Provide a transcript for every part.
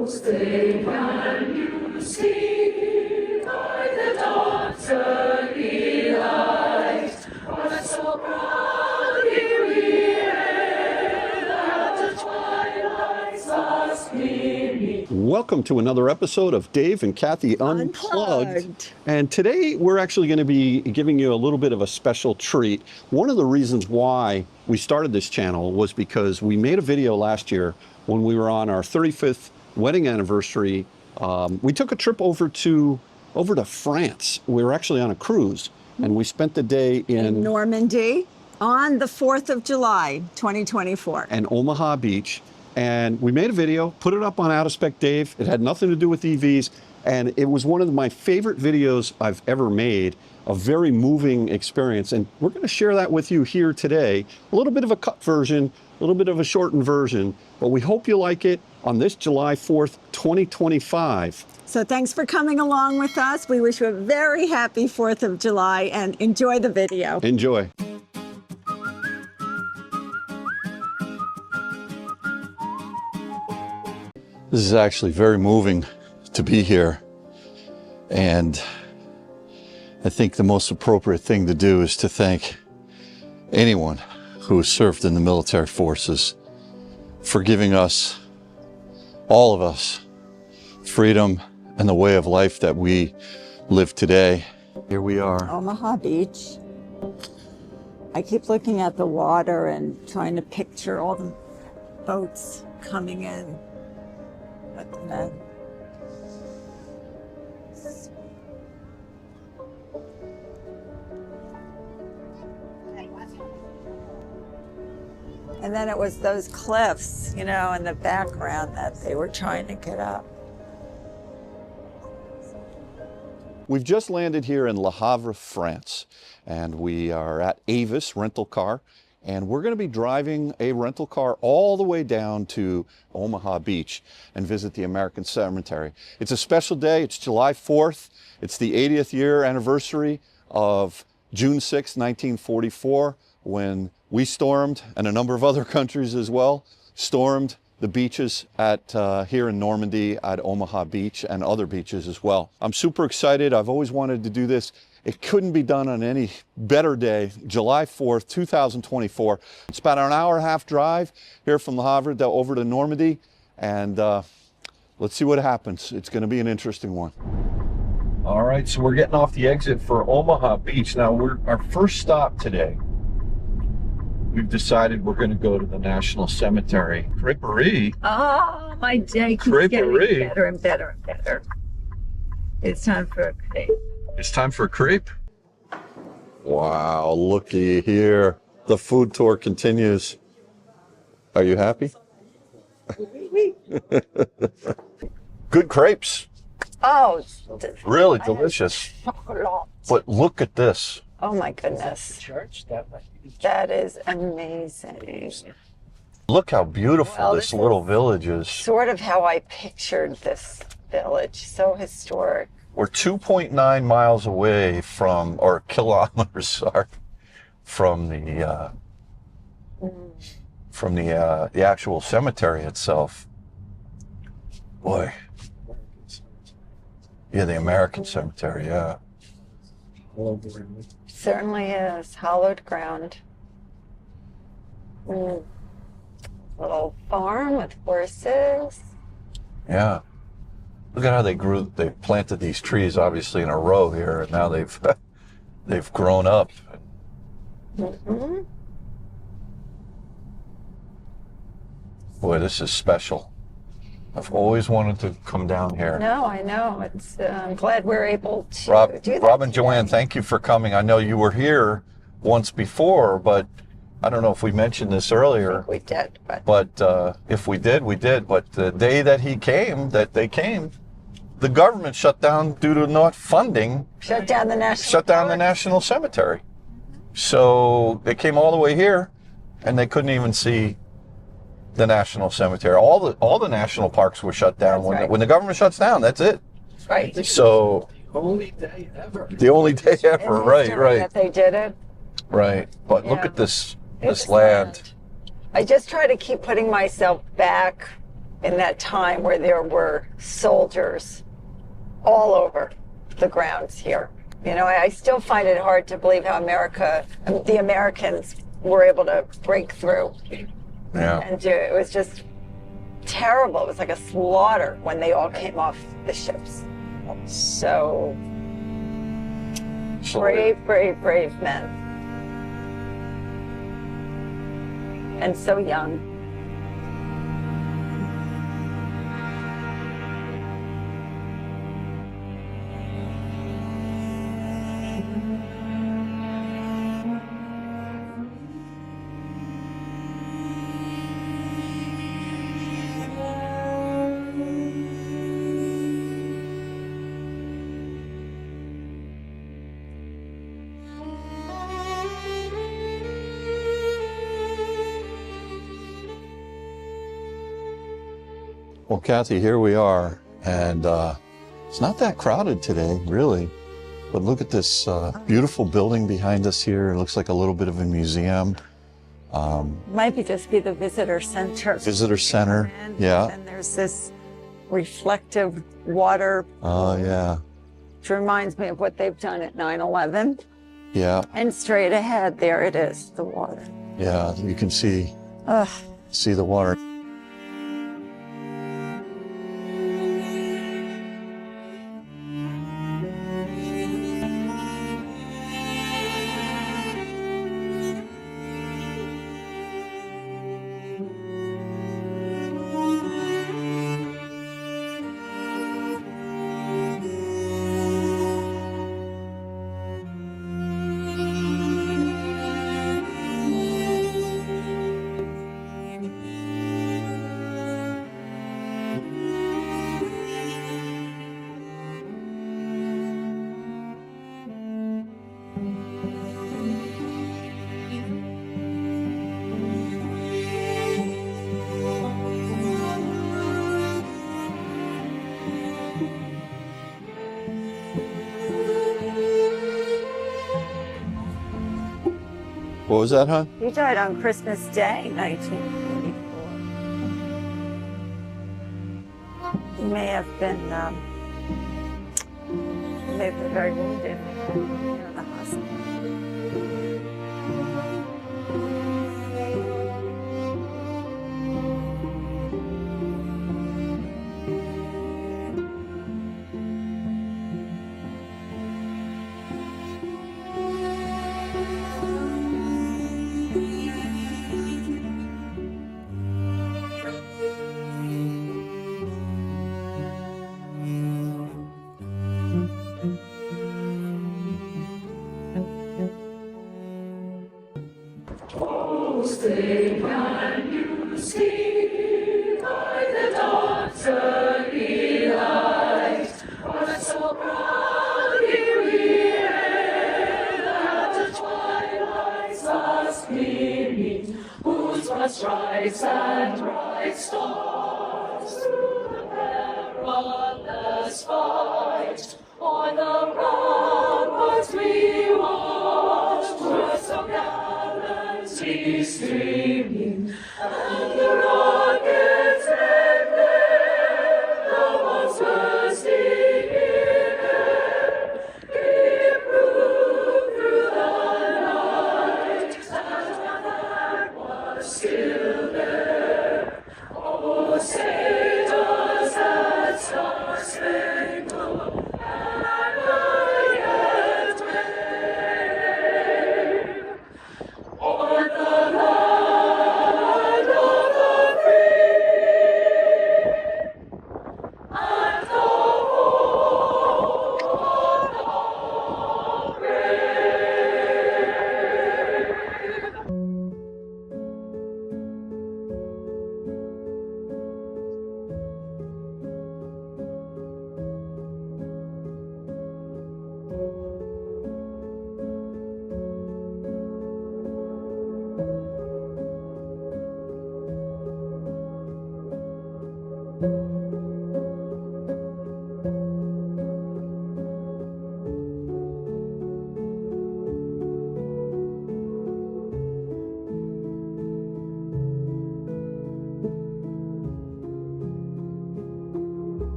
those things can you see by the dawn's early light, what so proudly we hailed at the twilight's last gleaming. Welcome to another episode of Dave and Kathy Unplugged. And today we're actually going to be giving you a little bit of a special treat. One of the reasons why we started this channel was because we made a video last year when we were on our 35th wedding anniversary. We took a trip over to France. We were actually on a cruise, and we spent the day in Normandy on the 4th of July, 2024. And Omaha Beach. And we made a video, put it up on Out of Spec Dave. It had nothing to do with EVs. And it was one of my favorite videos I've ever made, a very moving experience. And we're going to share that with you here today. A little bit of a cut version, a little bit of a shortened version, but we hope you like it on this July 4th, 2025. So thanks for coming along with us. We wish you a very happy 4th of July and enjoy the video. Enjoy. This is actually very moving to be here, and I think the most appropriate thing to do is to thank anyone who has served in the military forces for giving us, all of us, freedom and the way of life that we live today. Here we are. Omaha Beach. I keep looking at the water and trying to picture all the boats coming in. And then it was those cliffs, you know, in the background that they were trying to get up. We've just landed here in Le Havre, France, and we are at Avis Rental Car, and we're going to be driving a rental car all the way down to Omaha Beach and visit the American Cemetery. It's a special day. It's July 4th. It's the 80th year anniversary of June 6, 1944, when we stormed, and a number of other countries as well, stormed the beaches at here in Normandy at Omaha Beach and other beaches as well. I'm super excited. I've always wanted to do this. It couldn't be done on any better day, July 4th, 2024. It's about an hour and a half drive here from Le Havre over to Normandy, and let's see what happens. It's going to be an interesting one. All right, so we're getting off the exit for Omaha Beach. Now, our first stop today, we've decided we're going to go to the National Cemetery. Creperie. Oh, my day keeps getting better and better and better. It's time for a crepe. It's time for a crepe. Wow, looky here. The food tour continues. Are you happy? Good crepes. Oh, really delicious. chocolate. But look at this. Oh my goodness. That is amazing. Look how beautiful Well, this this little is village is. Sort of how I pictured this village. So historic. We're 2.9 miles away from, or kilometers, sorry, from the actual cemetery itself. Boy. Yeah, the American Cemetery, yeah. Certainly is. Hollowed ground. Little farm with horses. Yeah. Look at how they planted these trees obviously in a row here, and now they've grown up. Mm-hmm. Boy, this is special. I've always wanted to come down here. No, I know. I'm glad we're able to do that. Rob and Joanne, thank you for coming. I know you were here once before, but I don't know if we mentioned this earlier. I think we did, but if we did, we did. But the day that they came, the government shut down due to not funding. Shut down the National Cemetery. So they came all the way here, and they couldn't even see the National Cemetery. All the national parks were shut down. When the government shuts down, that's it. Right. So The only day ever. The only day ever, right. That they did it. Right, but Yeah. look at this land. I just try to keep putting myself back in that time where there were soldiers all over the grounds here. You know, I still find it hard to believe how the Americans were able to break through and do it. It was just terrible. It was like a slaughter when they all came off the ships. So brave, brave, brave men. And so young. Well, Kathy, here we are, and it's not that crowded today, really. But look at this beautiful building behind us here. It looks like a little bit of a museum. Might just be the visitor center. Visitor center, yeah. And there's this reflective water. Oh, yeah. Which reminds me of what they've done at 9/11. Yeah. And straight ahead, there it is, the water. Yeah, you can see the water. What was that, hon? He died on Christmas Day, 1944. He may have been very wounded in the hospital. Sing and you see by the dawn's early light, what so proudly we hail at the twilight's last gleaming, whose broad stripes and bright stars through the perilous fight on the ramparts we watched were so gallantly streaming, and the rockets ended, the ones bursting in air, gave proof through the night that our flag was still there. Oh, say does that star-spangled banner yet wave o'er the land of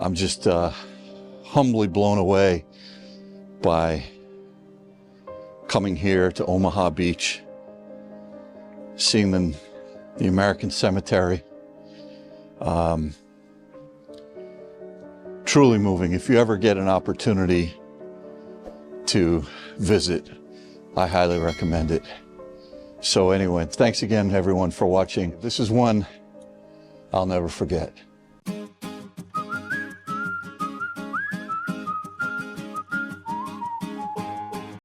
I'm just humbly blown away by coming here to Omaha Beach, seeing the American Cemetery. Truly moving. If you ever get an opportunity to visit, I highly recommend it. So anyway, thanks again everyone for watching. This is one I'll never forget.